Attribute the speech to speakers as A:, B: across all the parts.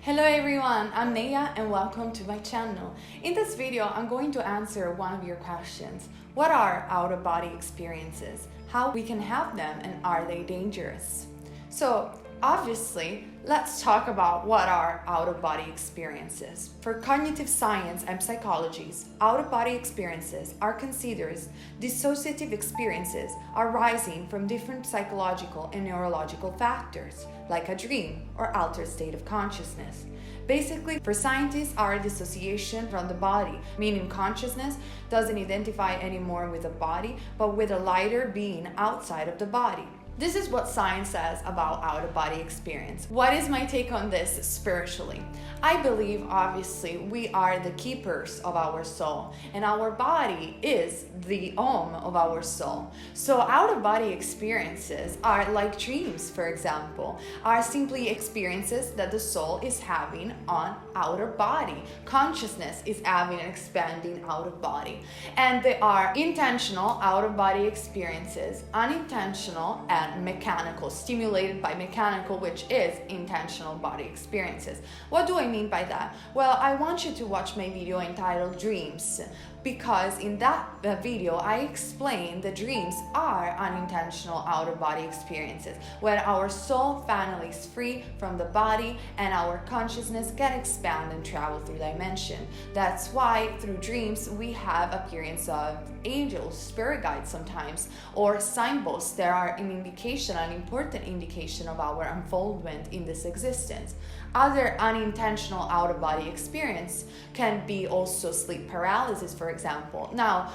A: Hello everyone, I'm Neya and welcome to my channel. In this video, I'm going to answer one of your questions. What are out-of-body experiences? How we can have them, and are they dangerous? So obviously, let's talk about what are out-of-body experiences. For cognitive science and psychologies, out-of-body experiences are considered dissociative experiences arising from different psychological and neurological factors, like a dream or altered state of consciousness. Basically, for scientists, our dissociation from the body, meaning consciousness doesn't identify anymore with the body, but with a lighter being outside of the body. This is what science says about out-of-body experience. What is my take on this spiritually? I believe, obviously, we are the keepers of our soul, and our body is the home of our soul. So out-of-body experiences are like dreams, for example, are simply experiences that the soul is having on outer body. Consciousness is having and expanding out of body. And they are intentional out-of-body experiences, unintentional and mechanical, stimulated by mechanical, which is intentional body experiences. What do I mean by that? Well, I want you to watch my video entitled Dreams, because in that video I explain that dreams are unintentional out-of-body experiences where our soul finally is free from the body and our consciousness can expand and travel through dimension. That's why through dreams we have appearance of angels, spirit guides sometimes, or signposts that are an indication, an important indication of our unfoldment in this existence. Other unintentional out-of-body experience can be also sleep paralysis, for example. Now,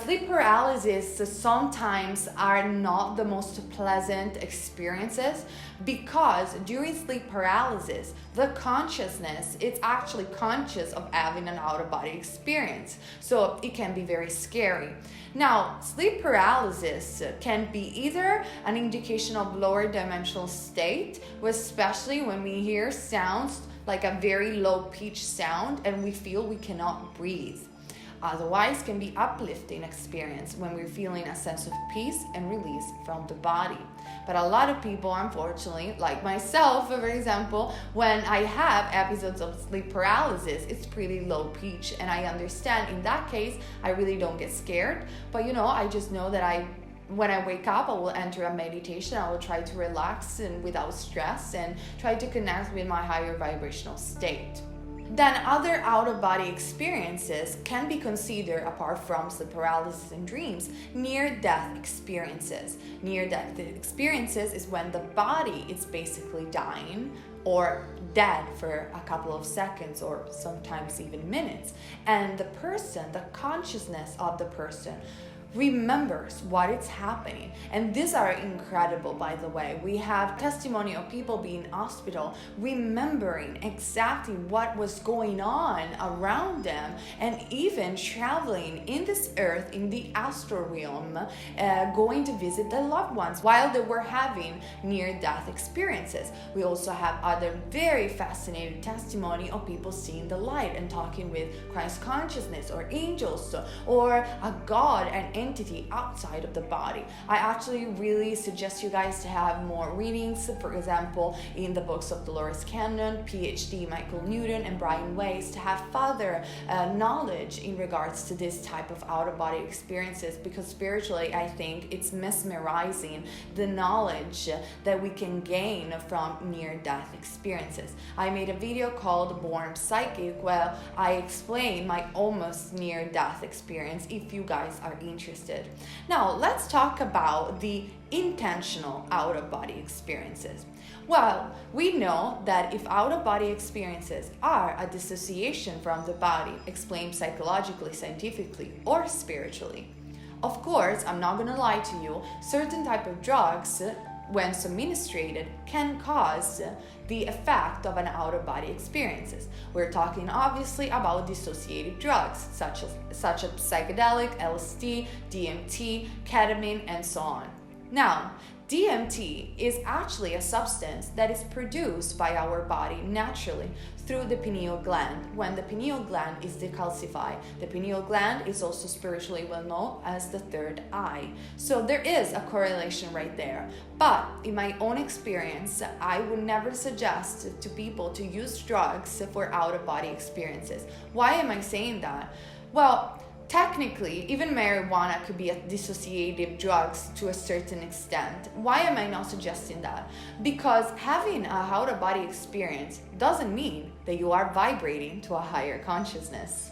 A: sleep paralysis sometimes are not the most pleasant experiences because during sleep paralysis, the consciousness, it's actually conscious of having an out-of-body experience. So it can be very scary. Now, sleep paralysis can be either an indication of lower dimensional state, especially when we hear sounds like a very low pitch sound and we feel we cannot breathe. Otherwise, can be uplifting experience when we're feeling a sense of peace and release from the body. But a lot of people, unfortunately, like myself, for example, when I have episodes of sleep paralysis, it's pretty low pitch, and I understand in that case, I really don't get scared. But I just know that when I wake up, I will enter a meditation. I will try to relax and without stress and try to connect with my higher vibrational state. Then other out-of-body experiences can be considered, apart from sleep paralysis and dreams, near-death experiences. Near-death experiences is when the body is basically dying or dead for a couple of seconds or sometimes even minutes, and the person, the consciousness of the person, remembers what is happening. And these are incredible, by the way. We have testimony of people being in hospital remembering exactly what was going on around them, and even traveling in this earth, in the astral realm, going to visit their loved ones while they were having near-death experiences. We also have other very fascinating testimony of people seeing the light and talking with Christ consciousness or angels or a God, an entity outside of the body. I actually really suggest you guys to have more readings, for example, in the books of Dolores Cannon, PhD Michael Newton, and Brian Weiss, to have further knowledge in regards to this type of out-of-body experiences, because spiritually I think it's mesmerizing the knowledge that we can gain from near-death experiences. I made a video called Born Psychic where I explain my almost near-death experience if you guys are interested. Now, let's talk about the intentional out-of-body experiences. Well, we know that if out-of-body experiences are a dissociation from the body, explained psychologically, scientifically, or spiritually, of course, I'm not going to lie to you, certain type of drugs, when administered, can cause the effect of an out-of-body experiences. We're talking obviously about dissociative drugs such as psychedelic, LSD, DMT, ketamine, and so on. Now, DMT is actually a substance that is produced by our body naturally through the pineal gland. When the pineal gland is decalcified, the pineal gland is also spiritually well known as the third eye. So there is a correlation right there. But in my own experience, I would never suggest to people to use drugs for out-of-body experiences. Why am I saying that? Well, technically, even marijuana could be a dissociative drug to a certain extent. Why am I not suggesting that? Because having a out-of-body experience doesn't mean that you are vibrating to a higher consciousness.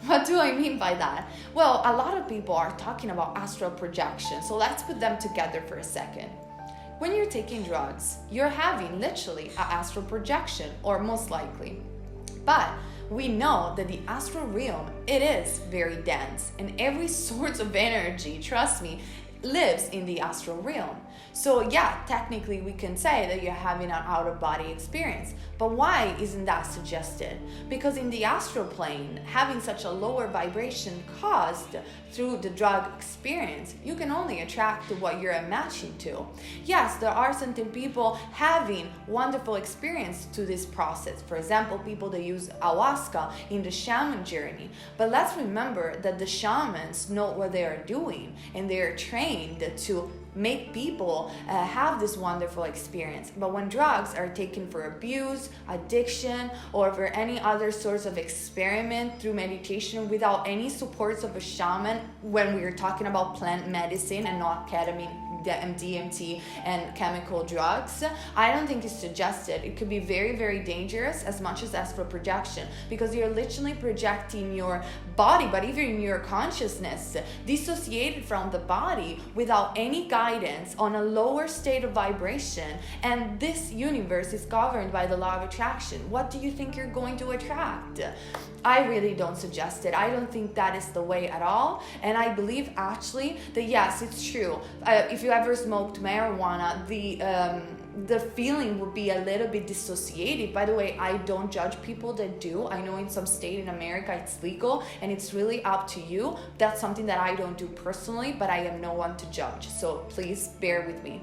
A: What do I mean by that? Well, a lot of people are talking about astral projection, so let's put them together for a second. When you're taking drugs, you're having literally an astral projection, or most likely. But we know that the astral realm, it is very dense, and every source of energy, trust me, lives in the astral realm. So yeah, technically we can say that you're having an out-of-body experience. But why isn't that suggested? Because in the astral plane, having such a lower vibration caused through the drug experience, you can only attract to what you're matching to. Yes, there are certain people having wonderful experience to this process. For example, people that use ayahuasca in the shaman journey. But let's remember that the shamans know what they are doing, and they are trained to make people have this wonderful experience. But when drugs are taken for abuse, addiction, or for any other sorts of experiment through meditation without any supports of a shaman, when we are talking about plant medicine and not ketamine, DMT, and chemical drugs, I don't think it's suggested. It could be very, very dangerous, as much as astral projection, because you're literally projecting your body, but even your consciousness, dissociated from the body without any guidance on a lower state of vibration. And this universe is governed by the law of attraction. What do you think you're going to attract? I really don't suggest it. I don't think that is the way at all. And I believe actually that yes, it's true. If you ever smoked marijuana, the feeling would be a little bit dissociated. By the way, I don't judge people that do. I know in some state in America it's legal, and it's really up to you. That's something that I don't do personally, but I am no one to judge. So please bear with me.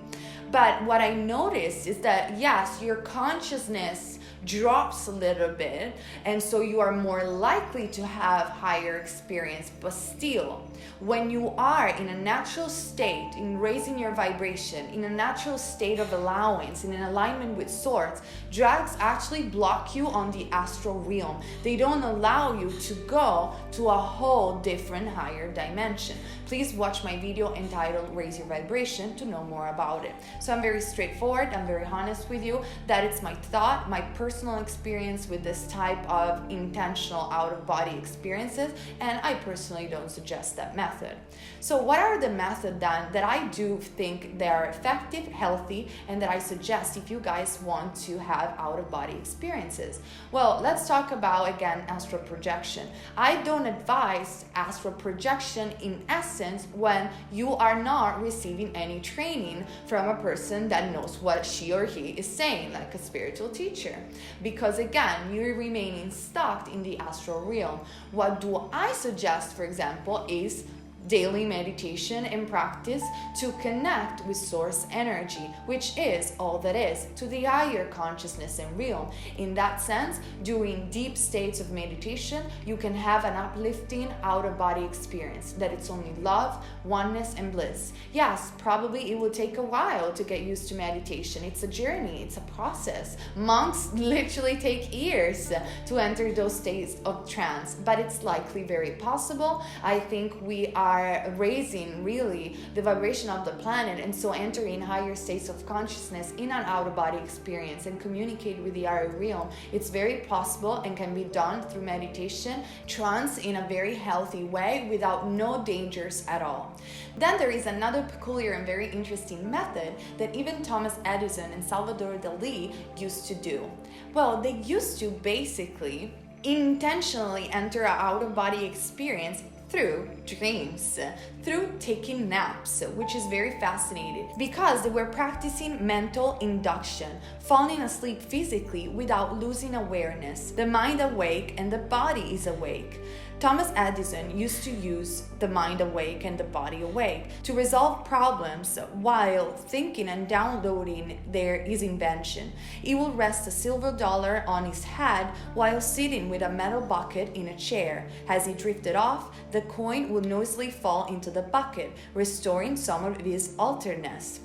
A: But what I noticed is that yes, your consciousness drops a little bit, and so you are more likely to have higher experience. But still, when you are in a natural state, in raising your vibration, in a natural state of allowance, in an alignment with source, drugs actually block you on the astral realm. They don't allow you to go to a whole different higher dimension. Please watch my video entitled Raise Your Vibration to know more about it. So I'm very straightforward, I'm very honest with you, that it's my thought, my personal experience with this type of intentional out-of-body experiences, and I personally don't suggest that method. So what are the methods then that I do think they are effective, healthy, and that I suggest if you guys want to have out-of-body experiences? Well, let's talk about again astral projection. I don't advise astral projection in essence when you are not receiving any training from a person that knows what she or he is saying, like a spiritual teacher. Because again, you're remaining stuck in the astral realm. What do I suggest, for example, is daily meditation and practice to connect with source energy, which is all that is, to the higher consciousness and realm. In that sense, during deep states of meditation, you can have an uplifting out-of-body experience, that it's only love, oneness, and bliss. Yes, probably it will take a while to get used to meditation. It's a journey, it's a process. Monks literally take years to enter those states of trance, but it's likely very possible. I think we are raising really the vibration of the planet, and so entering higher states of consciousness in an out-of-body experience and communicate with the higher realm. It's very possible and can be done through meditation, trance in a very healthy way without no dangers at all. Then there is another peculiar and very interesting method that even Thomas Edison and Salvador Dali used to do. Well, they used to basically intentionally enter an out-of-body experience through dreams, through taking naps, which is very fascinating because we're practicing mental induction, falling asleep physically without losing awareness. The mind awake and the body is awake. Thomas Edison used to use the mind awake and the body awake to resolve problems while thinking and downloading his invention. He will rest a silver dollar on his head while sitting with a metal bucket in a chair. As he drifted off, the coin would noisily fall into the bucket, restoring some of his alertness.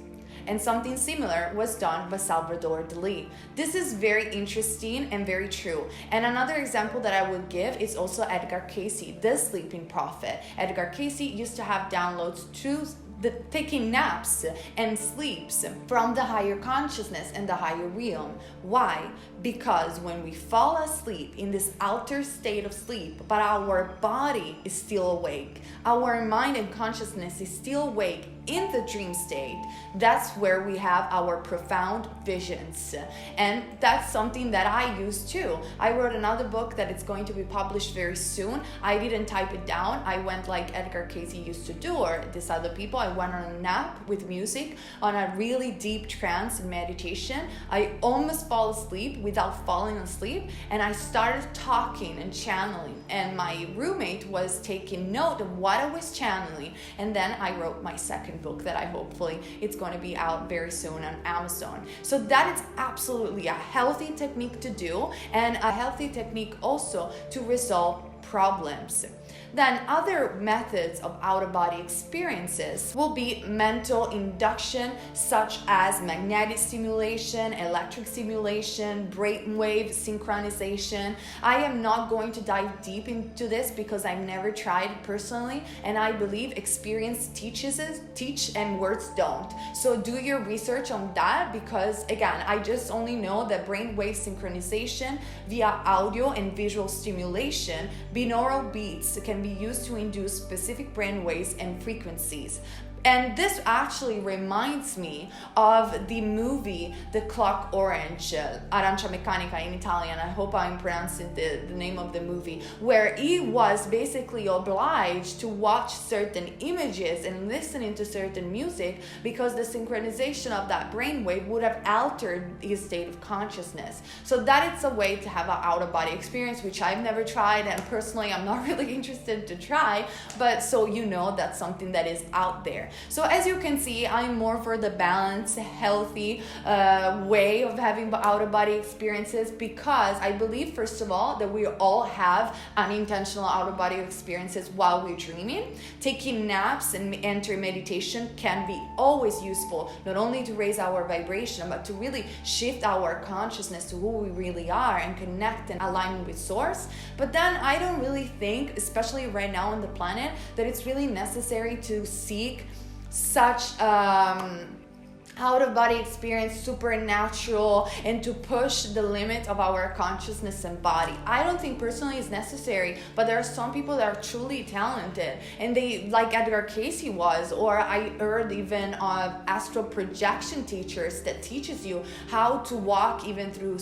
A: And something similar was done by Salvador Dali. This is very interesting and very true. And another example that I would give is also Edgar Cayce, the sleeping prophet. Edgar Cayce used to have downloads to taking naps and sleeps from the higher consciousness and the higher realm. Why? Because when we fall asleep in this altered state of sleep, but our body is still awake, our mind and consciousness is still awake in the dream state, that's where we have our profound visions. And that's something that I use too. I wrote another book that it's going to be published very soon. I didn't type it down. I went like Edgar Cayce used to do, or these other people. I went on a nap with music, on a really deep trance and meditation. I almost fall asleep without falling asleep, and I started talking and channeling, and my roommate was taking note of what I was channeling, and then I wrote my second book that I hopefully it's going to be out very soon on Amazon. So that is absolutely a healthy technique to do, and a healthy technique also to resolve problems. Then other methods of out-of-body experiences will be mental induction, such as magnetic stimulation, electric stimulation, brainwave synchronization. I am not going to dive deep into this because I've never tried it personally, and I believe experience teach and words don't. So do your research on that, because again, I just only know that brainwave synchronization via audio and visual stimulation, binaural beats can be used to induce specific brain waves and frequencies. And this actually reminds me of the movie The Clock Orange, Arancia Meccanica in Italian. I hope I'm pronouncing the name of the movie, where he was basically obliged to watch certain images and listening to certain music because the synchronization of that brainwave would have altered his state of consciousness. So that is a way to have an out-of-body experience, which I've never tried, and personally I'm not really interested to try, but so you know that's something that is out there. So as you can see, I'm more for the balanced, healthy way of having out-of-body experiences, because I believe, first of all, that we all have unintentional out-of-body experiences while we're dreaming. Taking naps and enter meditation can be always useful, not only to raise our vibration, but to really shift our consciousness to who we really are and connect and align with source. But then I don't really think, especially right now on the planet, that it's really necessary to seek such out-of-body experience, supernatural, and to push the limit of our consciousness and body. I don't think personally it's necessary, but there are some people that are truly talented, and they, like Edgar Cayce was, or I heard even of astral projection teachers that teaches you how to walk even through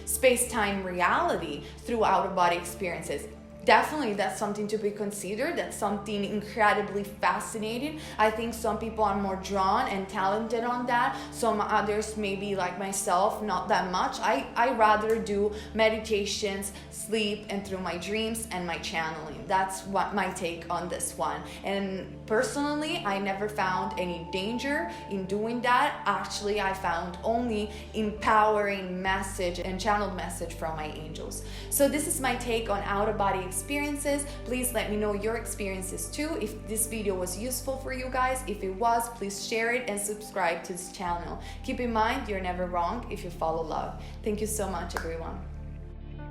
A: space-time reality through out-of-body experiences. Definitely, that's something to be considered. That's something incredibly fascinating. I think some people are more drawn and talented on that. Some others, maybe like myself, not that much. I rather do meditations, sleep, and through my dreams and my channeling. That's what my take on this one. And personally, I never found any danger in doing that. Actually, I found only empowering message and channeled message from my angels. So this is my take on out-of-body experiences. Please let me know your experiences too. If this video was useful for you guys, if it was, please share it and subscribe to this channel. Keep in mind, you're never wrong if you follow love. Thank you so much, everyone.